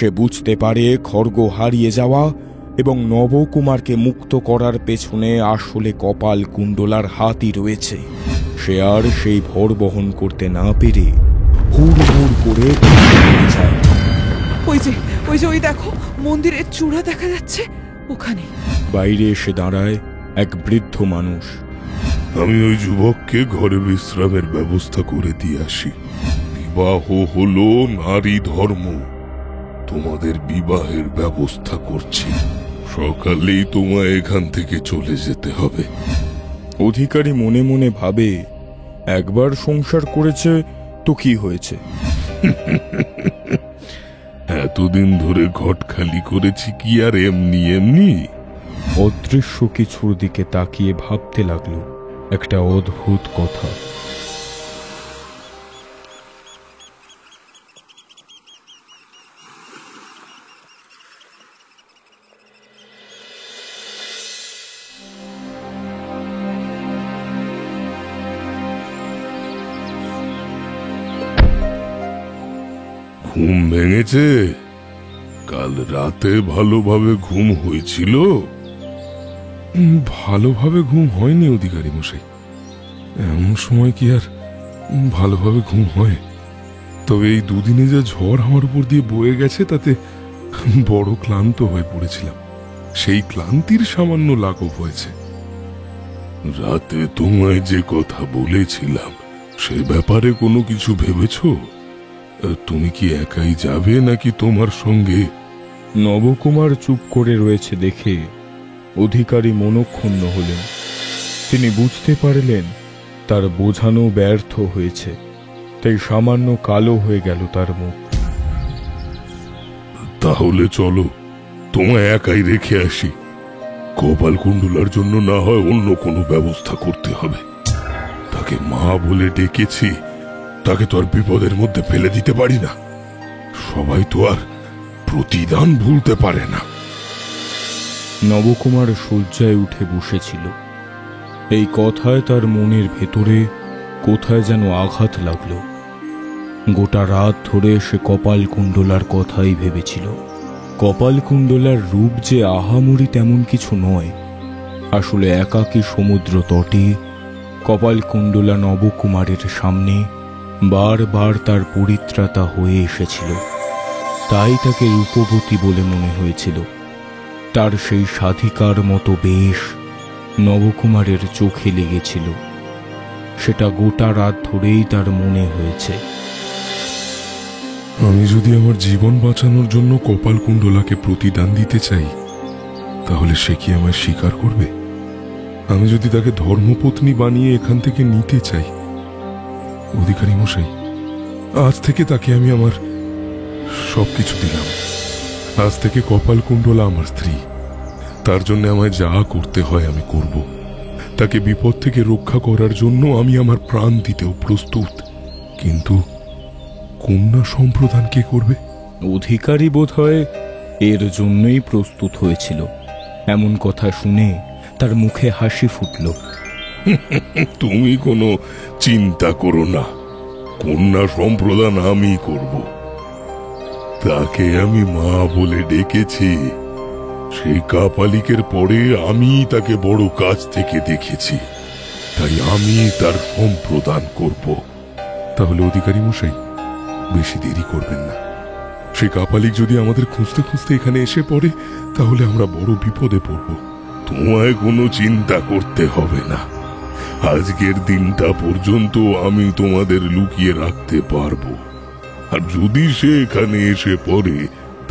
সে বুঝতে পারে খড়গ হারিয়ে যাওয়া এবং নবকুমারকে মুক্ত করার পেছনে আসলে কপাল কুণ্ডলার হাতই রয়েছে। সে আর সেই ভর বহন করতে না পেরে হুড় হুড় করে যায়। ওই দেখো, মন্দিরের চূড়া দেখা যাচ্ছে ওখানে। বাইরে এসে দাঁড়ায় এক বৃদ্ধ মানুষ। আমি ওই যুবককে ঘরে বিশ্রামের ব্যবস্থা করে দিয়ে আসি। বিবাহ হলো নারী ধর্ম, তোমাদের বিবাহের ব্যবস্থা করছি। সকালেই তোমায় এখান থেকে চলে যেতে হবে। অধিকারী মনে মনে ভাবে, একবার সংসার করেছে তো কি হয়েছে? এতদিন ধরে ঘট খালি করেছি কি আর এমনি এমনি? অদৃশ্য কিছুর দিকে তাকিয়ে ভাবতে লাগলো একটা অদ্ভুত কথা। ঘুম ভেঙেছে? কাল রাতে ভালোভাবে ঘুম হয়েছিল? ভালোভাবে ঘুম হয়নি অধিকারী মশাই। এমন সময় কি আর ভালোভাবে ঘুম হয়? তবে এই দুদিনে যে ঝড় আমার উপর দিয়ে বয়ে গেছে তাতে বড় ক্লান্ত হয়ে পড়েছিলাম। সেই ক্লান্তির সামান্য লাঘব হয়েছে। রাতে তোমায় যে কথা বলেছিলাম সে ব্যাপারে কোনো কিছু ভেবেছো? তুমি কি একাই যাবে নাকি তোমার সঙ্গে? নবকুমার চুপ করে রয়েছে দেখে অধিকারী মনক্ষুণ্ণ হলেন। তিনি বুঝতে পারলেন তার বোঝানো ব্যর্থ হয়েছে, তাই সামান্য কালো হয়ে গেল তার মুখ। তাহলে চলো, তোমায় একাই রেখে আসি। কপাল কুণ্ডলার জন্য না হয় অন্য কোনো ব্যবস্থা করতে হবে। তাকে মা বলে ডেকেছি, তাকে তো আর বিপদের মধ্যে ফেলে দিতে পারি না। সবাই তো আর প্রতিদান ভুলতে পারে না। নবকুমার শয্যায় উঠে বসেছিল। এই কথায় তার মনের ভেতরে কোথায় যেন আঘাত লাগলো। গোটা রাত ধরে সে কপাল কুণ্ডলার কথাই ভেবেছিল। কপাল কুণ্ডলার রূপ যে আহামরি তেমন কিছু নয়। আসলে একাকী সমুদ্র তটে কপাল কুণ্ডলা নবকুমারের সামনে বারবার তার পরিত্রাতা হয়ে এসেছিল। তাই তাকে রূপবতী বলে মনে হয়েছিল। তার সেই সাধিকার মতো বেশ নবকুমারের চোখে লেগেছিল। সেটা গোটা রাত ধরেই তার মনে হয়েছে। আমি যদি আমার জীবন বাঁচানোর জন্য কপাল কুণ্ডলাকে প্রতিদান দিতে চাই, তাহলে সে কি আমায় স্বীকার করবে? আমি যদি তাকে ধর্মপত্নী বানিয়ে এখান থেকে নিতে চাই, অধিকারী মশাই, আজ থেকে তাকে আমি আমার সবকিছু দিলাম। আজ থেকে কপাল কুণ্ডলা আমার স্ত্রী। তার জন্য আমায় যা করতে হয় আমি করব। তাকে বিপদ থেকে রক্ষা করার জন্য আমি আমার প্রাণ দিতেও প্রস্তুত। কিন্তু কন্যা সম্প্রদান কে করবে? অধিকারী বোধহয় এর জন্যই প্রস্তুত হয়েছিল। এমন কথা শুনে তার মুখে হাসি ফুটল। তুমি কোনো চিন্তা করো না, কন্যা সম্প্রদান আমি করব। তাকে আমি মা বলে ডেকেছি। সেই কাপালিকের পরে আমি তাকে বড় কাছ থেকে দেখেছি, তাই আমি তার সম্প্রদান করব। তাহলে অধিকারী মশাই, বেশি দেরি করবেন না। সে কাপালিক যদি আমাদের খুঁজতে খুঁজতে এখানে এসে পড়ে, তাহলে আমরা বড় বিপদে পড়ব। তোমায় কোনো চিন্তা করতে হবে না। আজকের দিনটা পর্যন্ত আমি তোমাদের লুকিয়ে রাখতে পারবো। আর যদি সে এখানে এসে পড়ে,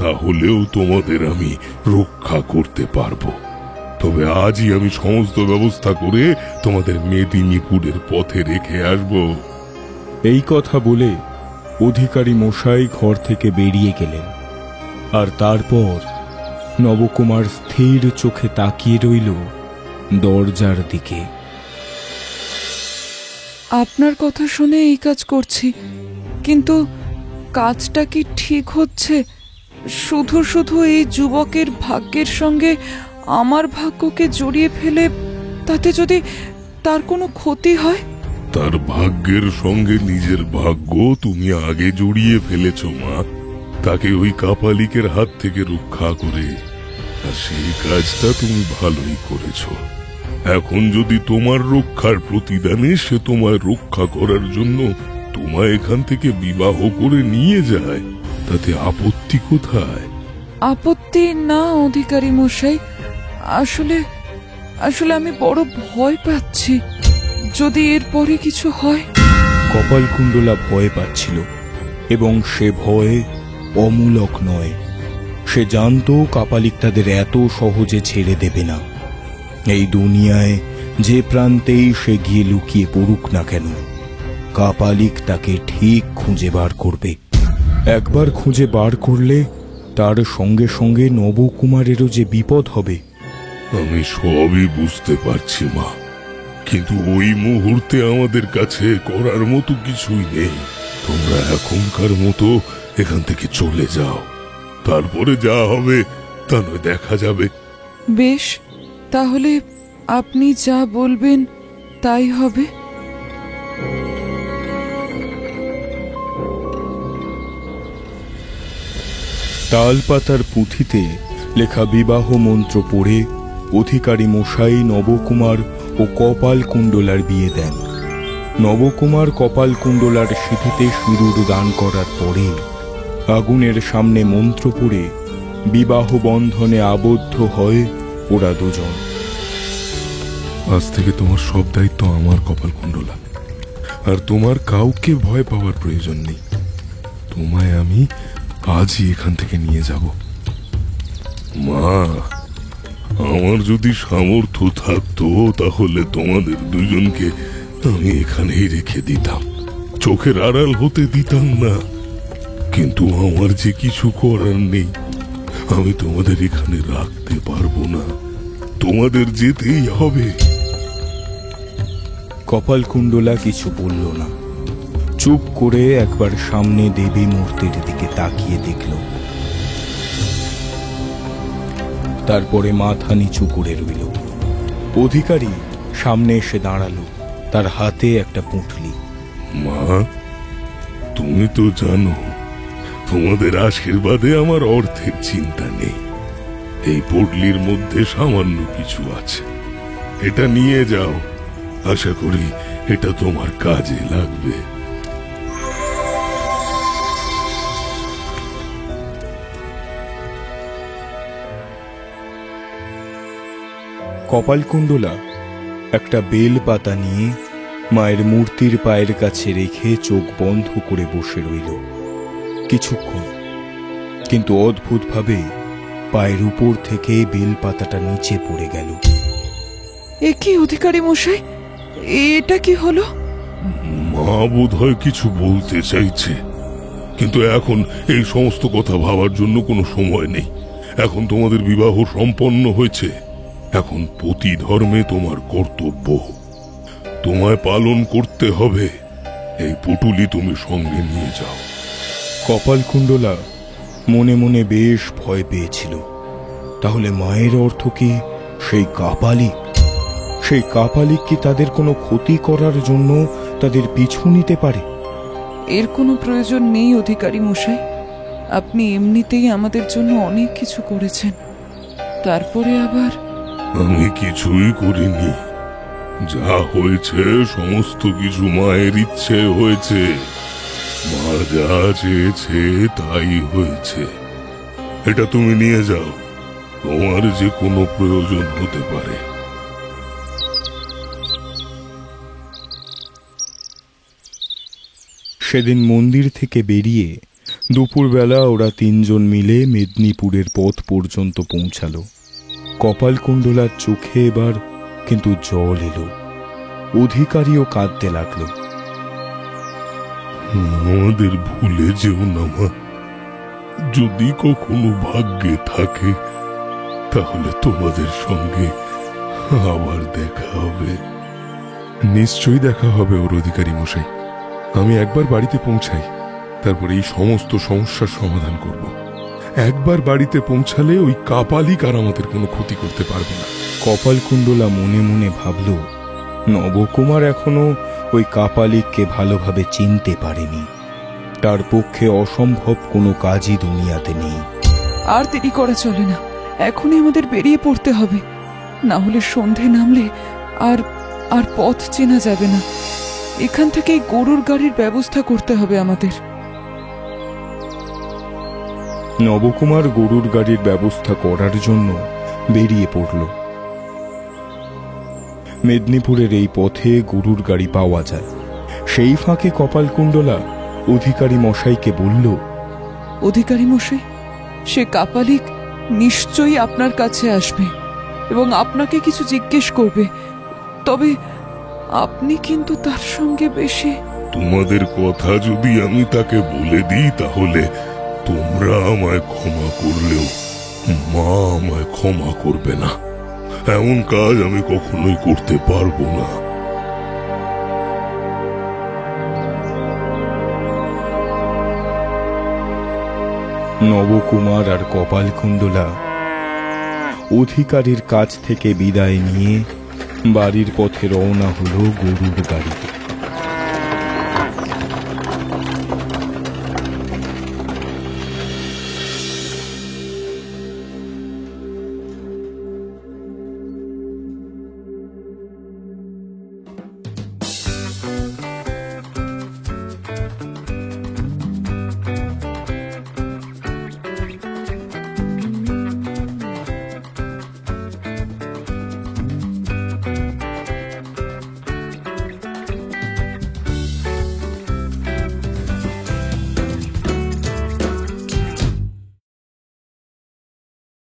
তাহলেও তোমাদের আমি রক্ষা করতে পারবো। তবে আজই আমি সমস্ত ব্যবস্থা করে তোমাদের মেদিনীপুরের পথে রেখে আসব। এই কথা বলে অধিকারী মশাই ঘর থেকে বেরিয়ে গেলেন। আর তারপর নবকুমার স্থির চোখে তাকিয়ে রইল দরজার দিকে। আপনার কথা শুনে এই কাজ করছি, কিন্তু কাজটা কি ঠিক হচ্ছে? শুধু শুধু এই যুবকের ভাগ্যের সঙ্গে আমার ভাগ্যকে জড়িয়ে ফেলে তাতে যদি তার কোনো ক্ষতি হয়? তার ভাগ্যের সঙ্গে নিজের ভাগ্য তুমি আগে জড়িয়ে ফেলেছ মা। তাকে ওই কাপালিকের হাত থেকে রক্ষা করে, আর সেই কাজটা তুমি ভালোই করেছ। এখন যদি তোমার রক্ষার প্রতিদানে সে তোমায় রক্ষা করার জন্য তোমায় এখান থেকে বিবাহ করে নিয়ে যায়, তাতে আপত্তি কোথায়? আপত্তি না অধিকারী মশাই, আসলে আসলে আমি বড় ভয় পাচ্ছি, যদি এরপরে কিছু হয়। কপালকুণ্ডলা ভয় পাচ্ছিল, এবং সে ভয় অমূলক নয়। সে জানতো কাপালিক তাদের এত সহজে ছেড়ে দেবে না। এই দুনিয়ায় যে প্রান্তেই সে গিয়ে লুকিয়ে পড়ুক না কেন, কাপালিক তাকে ঠিক খুঁজে বার করবে। একবার খুঁজে বার করলে তার সঙ্গে সঙ্গে নবকুমারেরও যে বিপদ হবে। আমি সবই বুঝতে পারছি মা, কিন্তু ওই মুহূর্তে আমাদের কাছে করার মতো কিছুই নেই। তোমরা এখনকার মতো এখান থেকে চলে যাও, তারপরে যা হবে তা নয় দেখা যাবে। বেশ, তাহলে আপনি যা বলবেন তাই হবে। তালপাতার পুঁথিতে লেখা বিবাহ মন্ত্র পড়ে অধিকারী মশাই নবকুমার ও কপালকুণ্ডলার বিয়ে দেন। নবকুমার কপালকুণ্ডলার সিঁথিতে সিঁদুর দান করার পরে আগুনের সামনে মন্ত্র পড়ে বিবাহ বন্ধনে আবদ্ধ হয় ওরা দুজন। আজ থেকে তোমার সব দায়িত্ব আমার, কপালকুণ্ডলা। আর তোমার কাউকে ভয় পাওয়ার প্রয়োজন নেই। তোমায় আমি আজই এখান থেকে নিয়ে যাব। মা, আমার যদি সামর্থ্য থাকতো তাহলে তোমাদের দুজনকে আমি এখানেই রেখে দিতাম, চোখের আড়াল হতে দিতাম না। কিন্তু আমার যে কিছু করার নেই, আমি তোমাদের এখানে রাখতে পারবো না, তোমাদের যেতেই হবে। কপালকুণ্ডলা কিছু বলল না, চুপ করে একবার সামনে দেবী মূর্তির দিকে তাকিয়ে দেখল। তারপরে মাথা নিচু করে রইল। অধিকারী সামনে এসে দাঁড়ালো, তার হাতে একটা পুঁটলি। মা, তুমি তো জানো তোমাদের আশীর্বাদে আমার অর্থের চিন্তা নেই। এই পটলির মধ্যে সামান্য কিছু আছে, এটা নিয়ে যাও, আশা করি এটা তোমার কাজে লাগবে। কপালকুণ্ডলা একটা বেল পাতা নিয়ে মায়ের মূর্তির পায়ের কাছে রেখে চোখ বন্ধ করে বসে রইল কিছুক্ষণ। কিন্তু অদ্ভুতভাবে পায়ের উপর থেকে বেল পাতাটা নিচে পড়ে গেল। এ কি অধিকারী মশাই, এটা কি হলো? মা বোধহয় কিছু বলতে চাইছে, কিন্তু এখন এই সমস্ত কথা ভাবার জন্য কোনো সময় নেই। এখন তোমাদের বিবাহ সম্পন্ন হয়েছে, এখন পতি ধর্মে তোমার কর্তব্য, তোমায় পালন করতে হবে। এই পুটুলি তুমি সঙ্গে নিয়ে যাও। কপালকুণ্ডলা মনে মনে বেশ ভয় পেয়েছিল। তাহলে মায়ের অর্থ কি সেই কাপালিক? সেই কাপালিক কি তাদের কোনো ক্ষতি করার জন্য তাদের পিছু নিতে পারে? এর কোনো প্রয়োজন নেই অধিকারী মশাই, আপনি এমনিতেই আমাদের জন্য অনেক কিছু করেছেন, তারপরে আবার। আমি কিছুই করিনি, যা হয়েছে সমস্ত কিছু মায়ের ইচ্ছে হয়েছে। মা যা চেয়েছে তাই হয়েছে। এটা তুমি নিয়ে যাও, তোমার যে কোনো প্রয়োজন হতে পারে। সেদিন মন্দির থেকে বেরিয়ে দুপুরবেলা ওরা তিনজন মিলে মেদিনীপুরের পথ পর্যন্ত পৌঁছালো। কপালকুণ্ডলার চোখে এবার কিন্তু জল এলো। অধিকারীও কাঁদতে লাগলো। আমাদের ভুলে যেও না মা, যদি কখনো ভাগ্যে থাকে তাহলে তোমাদের সঙ্গে আবার দেখা হবে। নিশ্চয়ই দেখা হবে ওর, অধিকারী মশাই। আমি একবার বাড়িতে পৌঁছাই, তারপরে এই সমস্ত সমস্যার সমাধান করব। একবার বাড়িতে পৌঁছালে ওই কাপালিক আর আমাদের কোনো ক্ষতি করতে পারবে না। কপালকুণ্ডলা মনে মনে ভাবল, নবকুমার এখনো ওই কাপালিককে ভালোভাবে চিনতে পারেনি। তার পক্ষে অসম্ভব কোনো কাজই দুনিয়াতে নেই। আর দেরি করা চলে না, এখনই আমাদের বেরিয়ে পড়তে হবে, না হলে সন্ধে নামলে আর আর পথ চেনা যাবে না। এখান থেকে গরুর গাড়ির ব্যবস্থা করতে হবে আমাদের। নবকুমার গরুর গাড়ির ব্যবস্থা করার জন্য বেরিয়ে পড়ল। মেদিনীপুরের এই পথে গরুর গাড়ি পাওয়া যায়। সেই ফাঁকে কপালকুণ্ডলা অধিকারী মশাইকে বলল, অধিকারী মশাই, সে কাপালিক নিশ্চয়ই আপনার কাছে আসবে এবং আপনাকে কিছু জিজ্ঞেস করবে, তবে আপনি কিন্তু তার সঙ্গে বেশি। তোমাদের কথা যদি আমি তাকে বলে দিই তাহলে তোমরা আমায় ক্ষমা করলেও মা আমায় ক্ষমা করবে না। এমন কাজ আমি কখনোই করতে পারবো না। নবকুমার আর কপালকুণ্ডলা অধিকারীর কাছ থেকে বিদায় নিয়ে বাড়ির পথে রওনা হলো গরুর গাড়িতে।